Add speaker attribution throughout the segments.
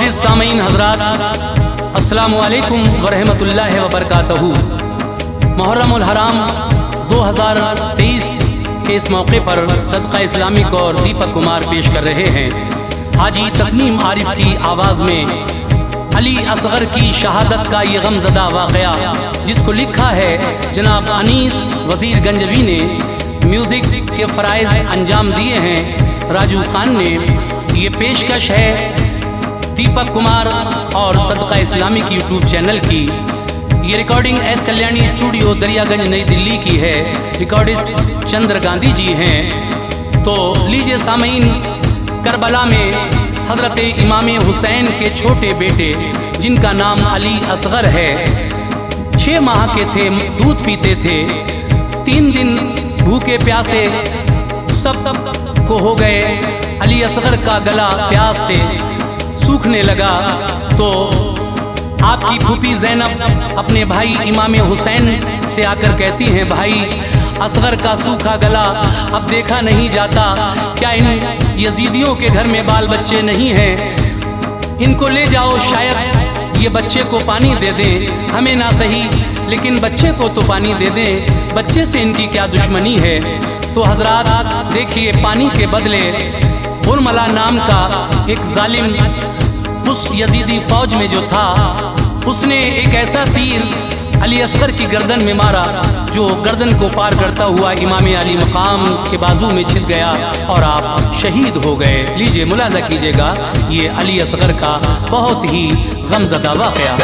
Speaker 1: मोअज़्ज़िज़ सामीन हज़रात, अस्सलामु अलैकुम व रहमतुल्लाहि व बरकातहू। मुहर्रमुल हराम 2023 के इस मौके पर सदका इस्लामिक और दीपक कुमार पेश कर रहे हैं हाजी तस्नीम आरिफ की आवाज़ में अली असगर की शहादत का ये गमज़दा वाक़या, जिसको लिखा है जनाब अनीस वज़ीर गंजवी ने। म्यूज़िक के फ़राइज़ अंजाम दिए हैं राजू खान ने। ये पेशकश है दीपक कुमार और सदका इस्लामिक यूट्यूब चैनल की। ये recording S Kalyani studio Daryaganj नई दिल्ली की है। रिकॉर्डिस्ट चंद्र गांधी जी हैं। तो लीजिए सामीन, करबला में हज़रत इमाम हुसैन के छोटे बेटे जिनका नाम अली असगर है, 6 माह के थे, दूध पीते थे। 3 दिन भूखे प्यासे सब को हो गए। अली असगर का गला प्यास से सूखने लगा तो आपकी फूफी ज़ैनब अपने भाई इमाम हुसैन से आकर कहती हैं, भाई असगर का सूखा गला अब देखा नहीं जाता, क्या इन यजीदियों के घर में बाल बच्चे नहीं हैं? इनको ले जाओ, शायद ये बच्चे को पानी दे दें, हमें ना सही लेकिन बच्चे को तो पानी दे दें, बच्चे से इनकी क्या दुश्मनी है। तो हजरात देखिए, पानी के बदले बुरमला नाम का एक जालिम उस यजीदी फौज में जो था, उसने एक ऐसा तीर अली असगर की गर्दन में मारा जो गर्दन को पार करता हुआ इमाम अली मकाम के बाजू में छिप गया और आप शहीद हो गए। लीजिए मुलाजा कीजिएगा ये अली असगर का बहुत ही गमज़दा वाक़या।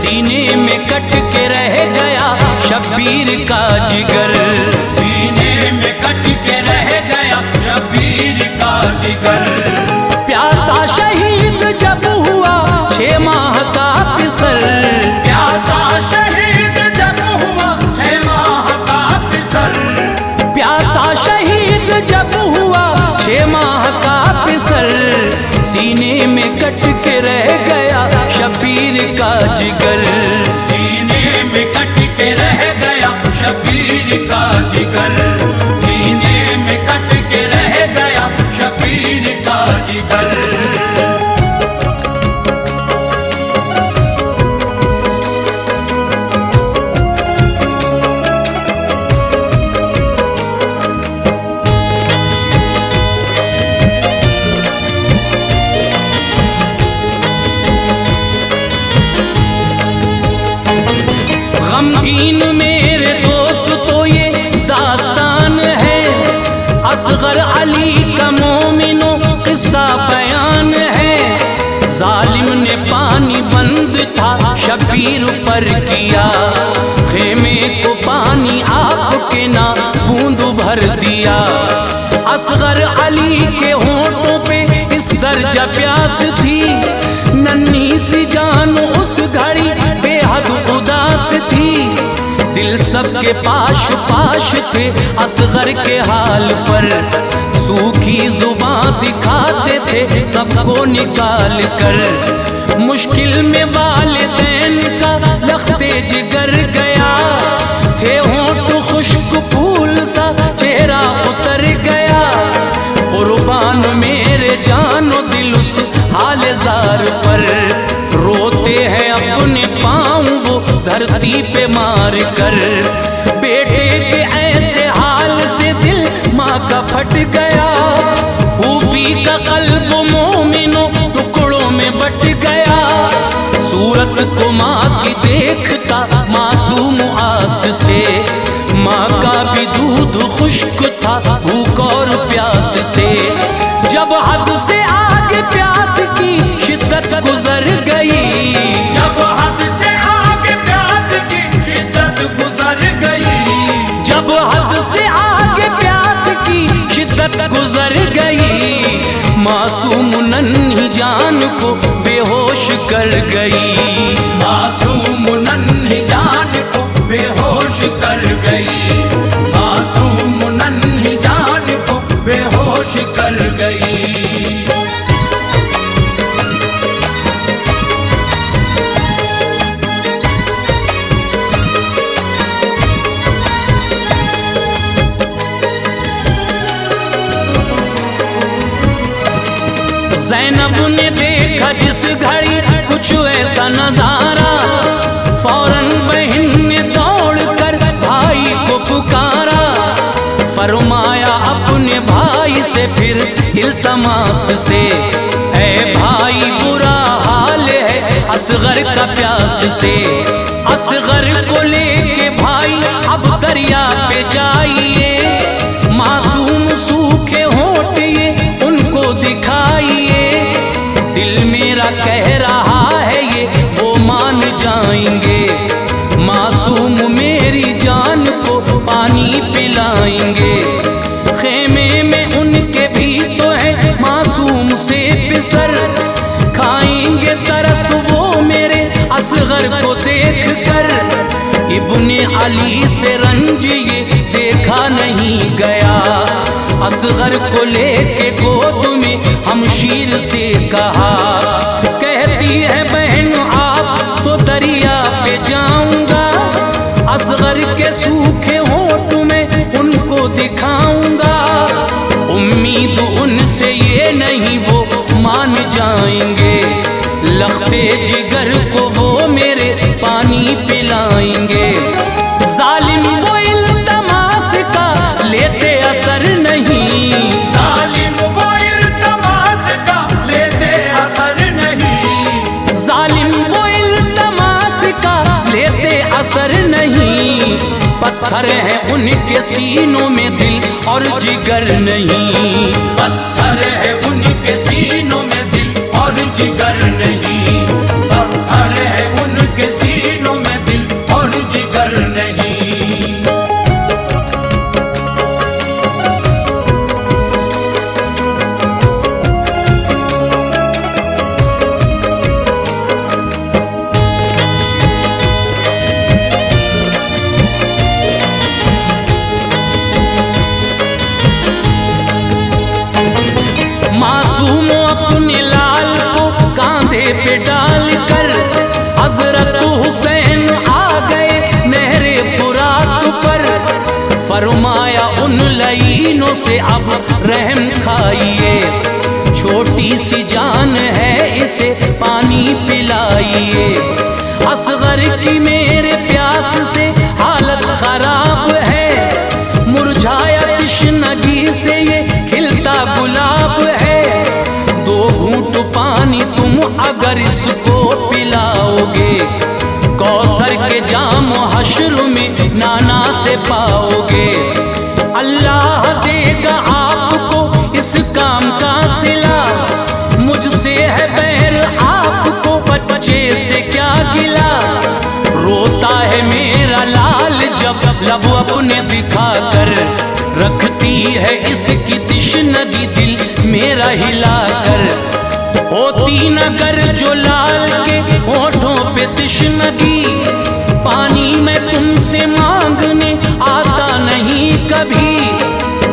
Speaker 1: सीने में कट के रह गया शब्बीर का जिगर,
Speaker 2: सीने में कट के रह गया शब्बीर का जिगर।
Speaker 1: प्यासा शहीद जब हुआ 6 माह का पिसर,
Speaker 2: प्यासा शहीद जब हुआ 6 माह का पिसर,
Speaker 1: प्यासा शहीद जब हुआ 6 माह का पिसर। सीने में कट के रह गया शब्बीर का जिगर,
Speaker 2: सीने में कट के रह गया शब्बीर का जिगर, सीने में कट के रह गया शब्बीर का जिगर।
Speaker 1: गमगीन मेरे दोस्त तो ये दास्तान है, असगर अली का मोमिनो किस्सा बयान है। जालिम ने पानी बंद था शब्बीर पर किया, खेमे को पानी आपके ना बूंद भर दिया। असगर अली के होंठों पे इस दर्जा प्यास थी, नन्ही सी जान उस घड़ी बेहद उदास थी। दिल सबके पाश पाश थे असगर के हाल पर, सूखी जुबान दिखाते थे सबको निकाल कर। मुश्किल में वालिदैन का लख्ते जिगर गया, थे होंठ खुश्क फूल सा चेहरा उतर गया। कुर्बान मेरे जानो दिल उस हाल जार पर, रोते हैं अपने पाँव वो धरती पे मार कर। बेटे के ऐसे हाल से दिल माँ का फट गया, फूफी का कल्ब मोमिनो टुकड़ों में बट गया। सूरत को माँ की देखता मासूम आस से, माँ का भी दूध खुश्क था भूख और प्यास से। जब हद से आगे प्यास की शिद्दत गुजर गई,
Speaker 2: जब हद से आगे प्यास की शिद्दत गुजर गई,
Speaker 1: जब हद से आगे प्यास की शिद्दत गुजर गई। मासूम नन्ही जान को कर गई।
Speaker 2: मासूम नन्ही जान को बेहोश कर गई, मासूम नन्ही जान को बेहोश कर गई।
Speaker 1: ज़ैनब ने देखा जिस घड़ी कुछ ऐसा नजारा, फौरन बहन ने दौड़कर भाई को पुकारा। फरमाया अपने भाई से फिर इल्तमास से, ऐ भाई बुरा हाल है असगर का प्यास से। असगर को लेके भाई अब दरिया पे जाइए, मासूम सूखे होंठ ये उनको दिखाइए। दिल मेरा कह रहा है ये वो मान जाएंगे, मासूम मेरी जान को पानी पिलाएंगे। खेमे में उनके भी तो है मासूम से पिसर, खाएंगे तरस वो मेरे असगर को देख कर। इब्ने अली से रंज ये देखा नहीं गया, असगर को लेके गोद में हमशीर से कहा। कहती है बहन आप तो दरिया पे जाऊंगा, असगर के सूखे होंठ में उनको दिखाऊंगा। उम्मीद उनसे ये नहीं वो मान जाएंगे, लख्ते जिगर को वो मेरे पानी पिलाएंगे। जालिम वो इल्तमास का लेते असर नहीं,
Speaker 2: जालिम वो इल्तमास का लेते असर नहीं,
Speaker 1: जालिम वो इल्तमास का लेते असर नहीं। पत्थर है उनके सीनों में दिल और जिगर नहीं,
Speaker 2: पत्थर है उनके सीनों में दिल और जिगर नहीं, पत्थर है उनके सीनों में दिल और जिगर नहीं।
Speaker 1: मासूम अपने लाल को कांधे पे डालकर हजरत हुसैन आ गए नहरे फुरात पर। फरमाया उन लईनों से अब रहम खाइए, छोटी सी जान है इसे पानी पिलाइए। असगर की मेरे प्यास से हालत खराब है, मुरझाया तृष्णगी से ये खिलता गुलाब है। दो घूंट पानी तुम अगर इसको पिलाओगे, कौसर के जाम हश्र में नाना से पाओगे। अल्लाह देगा आपको इस काम का सिला, मुझसे है बैर आपको बच्चे से क्या गिला। रोता है मेरा लाल जब लब अपने दिखाकर, रखती है इसकी तिश्नगी दिल मेरा हिलाकर। होती नगर जो लाल के होठों पे तिश्नगी, पानी मैं तुमसे मांगने आता नहीं कभी।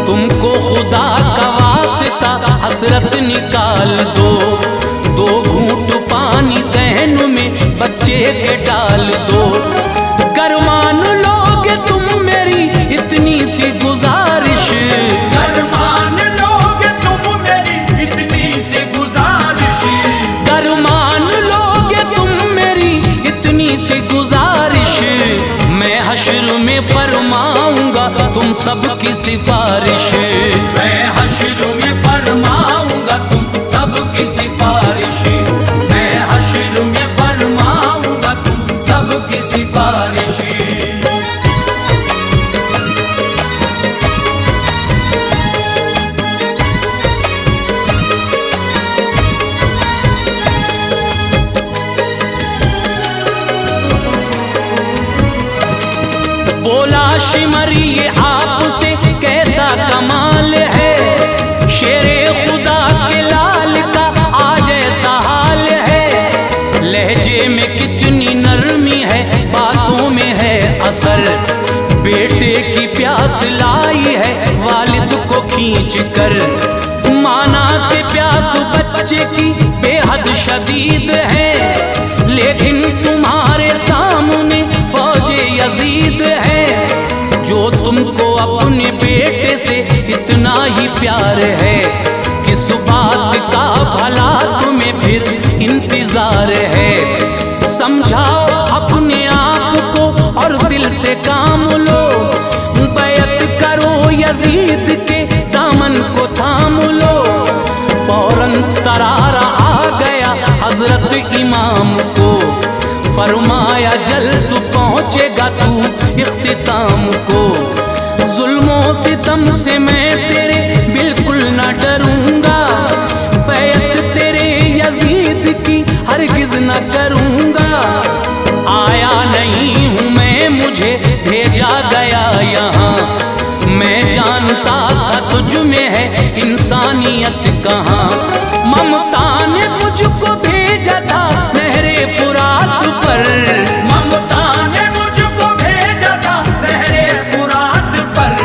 Speaker 1: तुमको खुदा का वास्ता हसरत निकाल दो, दो घूंट पानी दहन में बच्चे के डाल दो। गर मान लोगे तुम मेरी इतनी सी गुजारिश,
Speaker 2: गर मान लोगे तुम मेरी इतनी सी गुजारिश,
Speaker 1: गर मान लोगे तुम मेरी इतनी सी गुजारिश। मैं हश्र में फरमाऊंगा तुम सबकी सिफारिश,
Speaker 2: मैं हश्र में फरमाऊंगा तुम सबकी सिफारिश, मैं हश्र में फरमाऊंगा तुम सबकी सिफारिश।
Speaker 1: बोला शिमर ये आपसे कैसा कमाल है, शेरे खुदा के लाल का आज ऐसा हाल है। लहजे में कितनी नरमी है, बातों में है असर। बेटे की प्यास लाई है वालिद को खींच कर, माना के प्यास बच्चे की बेहद शदीद है, लेकिन तुम्हारे सामने फौजे यजीद है। जो तुमको अपने बेटे से इतना ही प्यार है, किस बात का भला तुम्हें फिर इंतजार है। समझाओ अपने आप को और दिल से काम लो, बैत करो यजीद के दामन को थाम लो। फौरन तरारा आ गया हजरत इमाम को, फरमाया जल्द पहुँचेगा तू इख्तिताम को। जुल्मों सितम से मैं तेरे बिल्कुल न डरूंगा, बैत तेरे यजीद की हरगिज न करूंगा। आया नहीं हूँ मैं, मुझे भेजा गया यहाँ, मैं जानता था तुझ में है इंसानियत कहाँ। ममता ने मुझको भेजा था नहरे फुरात पर,
Speaker 2: ममता ने मुझको भेजा था नहरे फुरात पर,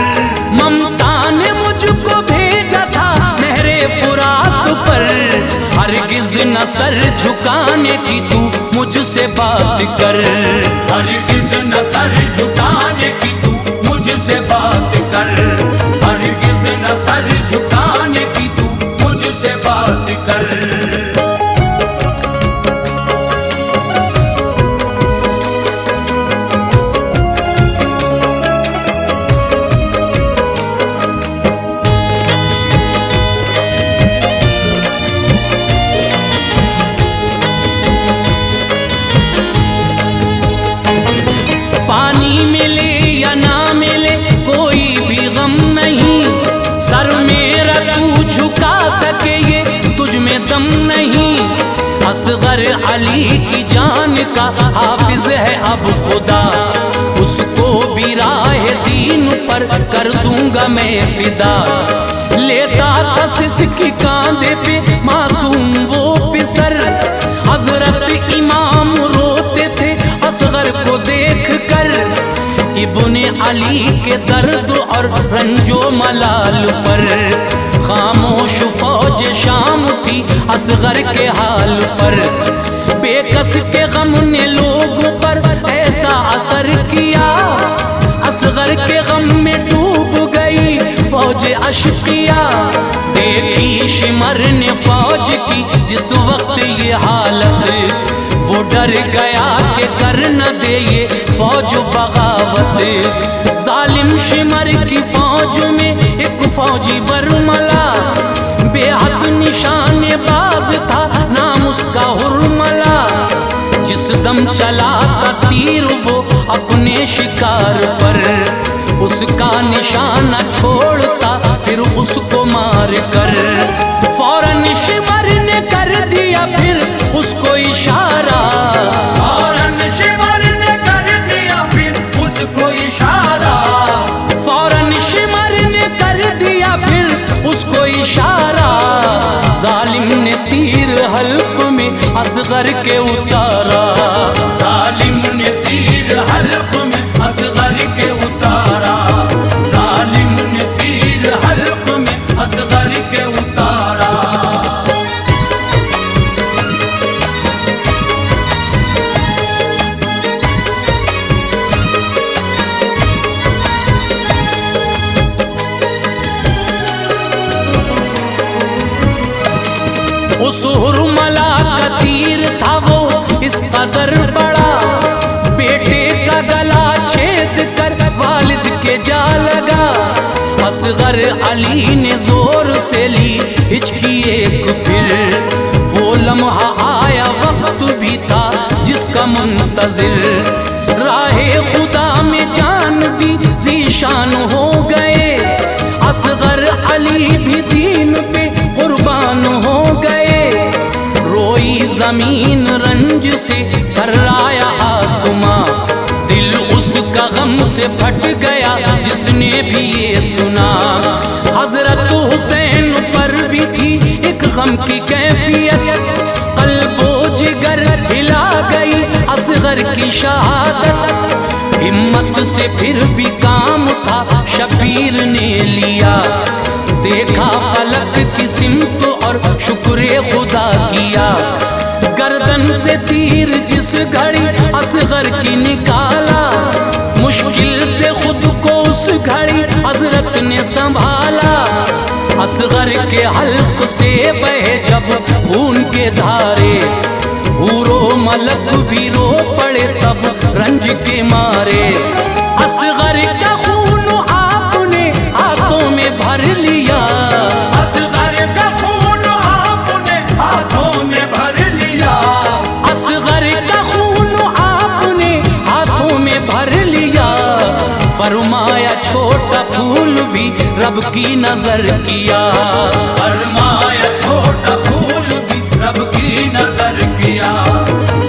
Speaker 1: ममता ने मुझको भेजा था नहरे फुरात पर। हरगिज न सर झुकाने की तू मुझसे बात कर,
Speaker 2: हरगिज न सर झुकाने की तू मुझसे बात कर, हरगिज न सर झुकाने की तू मुझसे बात कर।
Speaker 1: पानी मिले या ना मिले कोई भी गम नहीं, सर मेरा तू झुका सके ये तुझ में दम नहीं। असगर अली की जान का हाफिज है अब खुदा, उसको भी राह दीन पर कर दूंगा मैं फिदा। लेता था सिसकी कांधे पे मासूम वो पिसर, हजरत इमाम रोते थे असगर को देख कर। इब्ने अली के दर्द और रंजो मलाल पर खामोश फौज शाम थी असगर के हाल पर। बेकस के गम ने लोगों पर ऐसा असर किया, असगर के गम में डूब गई फौज अशकिया। देखी शिमर ने फौज की जिस वक्त ये हालत, वो डर गया कि कर न दे ये फौज बगावत। जालिम शिमर की फौज में एक फौजी बरमला, बेहद निशानेबाज था नाम उसका हुरमला। जिस दम चला था तीर वो अपने शिकार पर, उसका निशाना छोड़ता फिर उसको मार कर। फौरन शिमर ने कर दिया फिर उसको इशारा,
Speaker 2: फौरन शिमर ने कर दिया फिर उसको इशारा,
Speaker 1: फौरन शिमर ने कर दिया फिर उसको इशारा। जालिम ने तीर हल्क में असगर के उतारा,
Speaker 2: जालिम ने तीर हल्क में असगर के उतारा, जालिम ने तीर हल्क में असगर के उतारा।
Speaker 1: उस हुरमला का तीर था वो इस कदर बड़ा, बेटे का गला छेद कर वालिद के जा लगा। असगर अली ने जोर से ली हिचकी एक फिर, वो लम्हा आया वक्त भी था जिसका मुंतजिर। राहे खुदा में जान दी जीशान हो गए, असगर अली भी दीन पे कुर्बान हो गए। रोई जमीन रंज से थर्राया आसमां, दिल उसका गम से फट गया जिसने भी ये सुना। हजरत हुसैन पर भी थी एक गम की कैफियत, कल्बो जिगर हिला गई असगर की शहादत। हिम्मत से फिर भी काम था शबीर ने लिया, देखा फलक की सिमत और शुक्र खुदा किया। गर्दन से तीर जिस घड़ी असगर की निकाला, मुश्किल से खुद को उस घड़ी हजरत ने संभाला। असगर के हल्क से बहे जब खून के धारे, हूरो मलक भी रो पड़े तब रंज के मारे। असगर का खून आपने हाथों में भर लिया,
Speaker 2: असगर का खून आपने हाथों में भर लिया,
Speaker 1: असगर का खून आपने हाथों में भर लिया। फरमाया छोटा फूल भी रब की नजर किया,
Speaker 2: फरमाया छोटा फूल भी रब की नजर किया,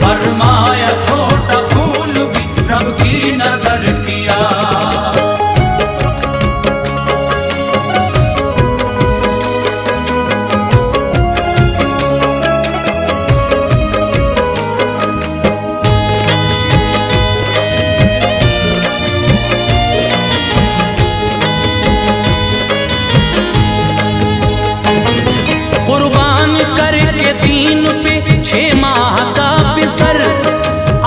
Speaker 2: फरमाया छोटा फूल भी रब की नजर किया।
Speaker 1: कुर्बान करके दीन पे 6 माह का बिसर,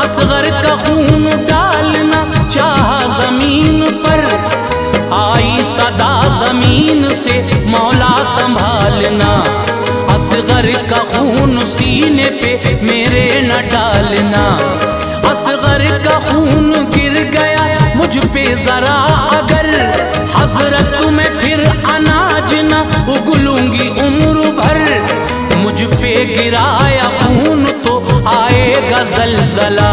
Speaker 1: असगर का खून डालना चाहा जमीन पर। आई सदा जमीन से मौला संभालना, असगर का खून सीने पे मेरे न डालना। असगर का खून गिर गया मुझ पे जरा अगर, हजरत में फिर अनाज न उगलूंगी उम्र भर। मुझ पे गिराया खून तो आएगा जलजला,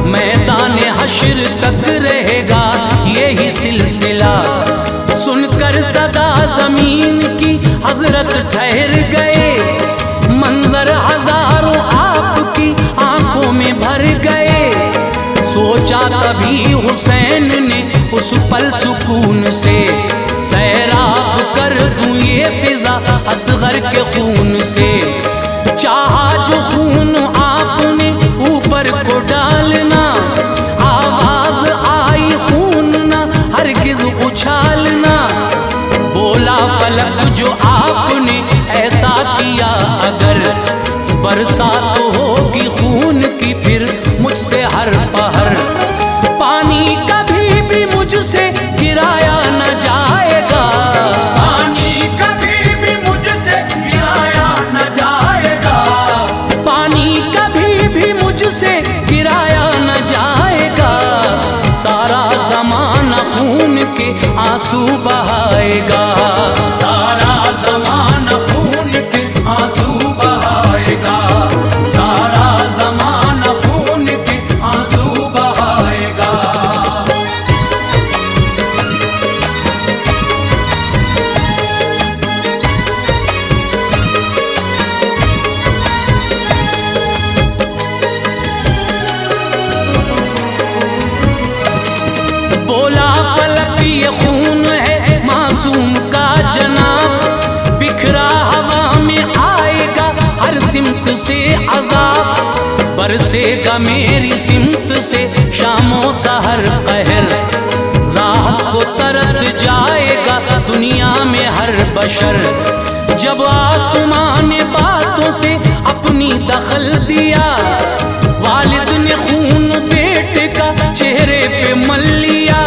Speaker 1: मैदान हश्र तक रहेगा यही सिलसिला। सुनकर सदा जमीन की हजरत ठहर गए, मंजर हजारों आपकी आंखों में भर गए। सोचा तभी हुसैन ने उस पल सुकून से, सैराब कर दूं ये फिजा असगर के खून से। चाहा जो खून आपने ऊपर को डालना, आवाज आई खून ना हरगिज उछालना। बोला फलक जो आपने ऐसा किया अगर, बरसात होगी खून की फिर मुझसे हर पहर। पानी कभी भी मुझसे गिराया न जाएगा,
Speaker 2: पानी कभी भी मुझसे गिराया न जाएगा,
Speaker 1: पानी कभी भी मुझसे गिराया न जाएगा। सारा जमाना खून के आंसू बहाएगा,
Speaker 2: सारा ज़माना खून के आंसू बहाएगा, सारा ज़माना खून के आंसू बहाएगा।
Speaker 1: बोला फलक ये खून है मासूम का जनाब, बिखरा हवा में आएगा हर सिमत से अजाब। बरसेगा मेरी सिमत से शामो सहर कहर, राहत को तरस जाएगा दुनिया में हर बशर। जब आसमान ने बातों से अपनी दखल दिया, वालिद ने खून बेटे का चेहरे पे मल लिया।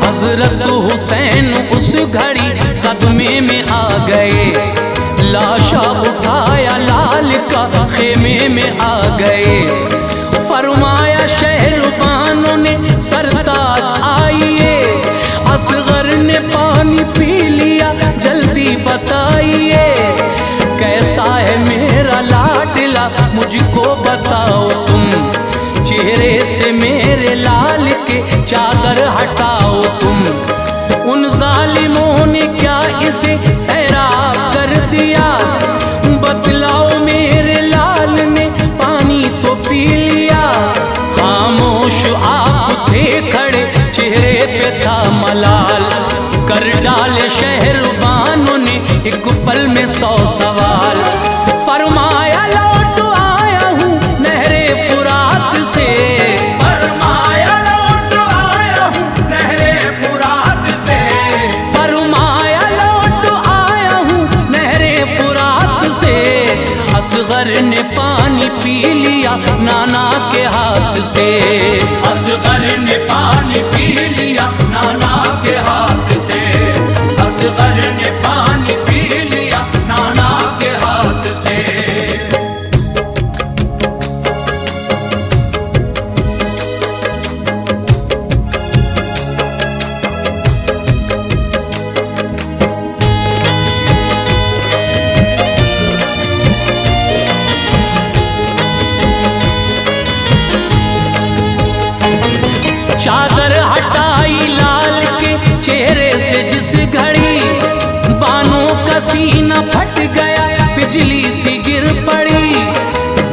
Speaker 1: हजरत हुसैन उस घड़ी सदमे में आ गए, लाशा उठाया लाल का खेमे में आ गए। फरमाया शहरबानों ने सरताज आइए, असगर ने पानी पी लिया जल्दी बताइए। कैसा है मेरा लाडला मुझको बताओ तुम, चेहरे से मेरे लाल के चादर हटाओ तुम। उन जालिमों ने क्या इसे सैराब कर दिया, बतलाओ मेरे लाल ने पानी तो पी लिया। खामोश आप थे खड़े चेहरे पे था मलाल, कर डाले शहरबानों ने एक पल में 100 सवाल। फरमाया लौट आया हूँ नहरे नाना के हाथ से।
Speaker 2: असगर ने पानी पी लिया नाना के हाथ से, असगर ने पानी पी लिया नाना के हाथ से।
Speaker 1: चादर हटाई लाल के चेहरे से जिस घड़ी, बानों का सीना फट गया बिजली सी गिर पड़ी।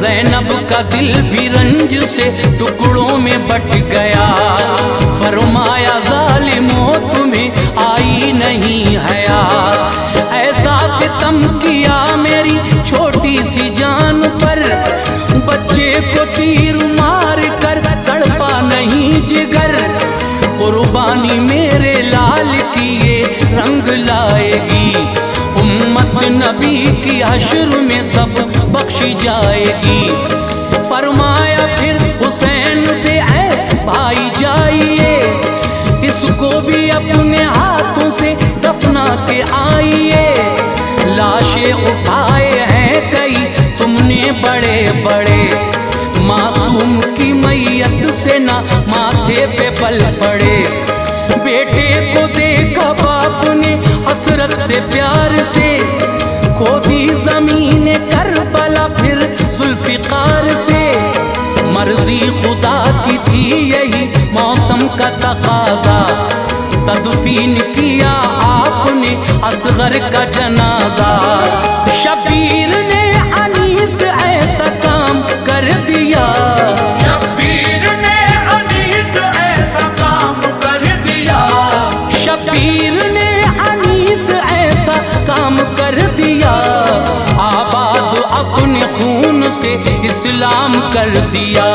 Speaker 1: ज़ैनब का दिल भी रंज से टुकड़ों में बट गया। फरमाया ज़ालिमों तुम्हें आई नहीं हया, ऐसा सितम किया मेरी छोटी सी जान पर। बच्चे को तीर मार कर तड़पा नहीं जिगर, कुर्बानी मेरे लाल की ये रंग लाएगी। उम्मत नबी की हश्र में सब बख्शी जाएगी। फरमाया फिर हुसैन से ऐ भाई जाइए, इसको भी अपने हाथों से दफना के आइए। लाशें उठाए हैं कई तुमने बड़े बड़े, मासूम की मैयत से ना माथे पे पल पड़े। बेटे को देखा बाप ने हसरत से प्यार से, खोदी जमीन करबला फिर जुल्फिकार से। मर्जी खुदा की थी यही मौसम का तकाजा, तदफीन किया आपने असगर का जनाजा। शबीर ने अनीस ऐसा काम कर दिया,
Speaker 2: शब्बीर ने अनीस ऐसा काम कर दिया,
Speaker 1: शबीर ने अनीस ऐसा काम कर दिया। आबाद अपने खून से इस्लाम कर दिया।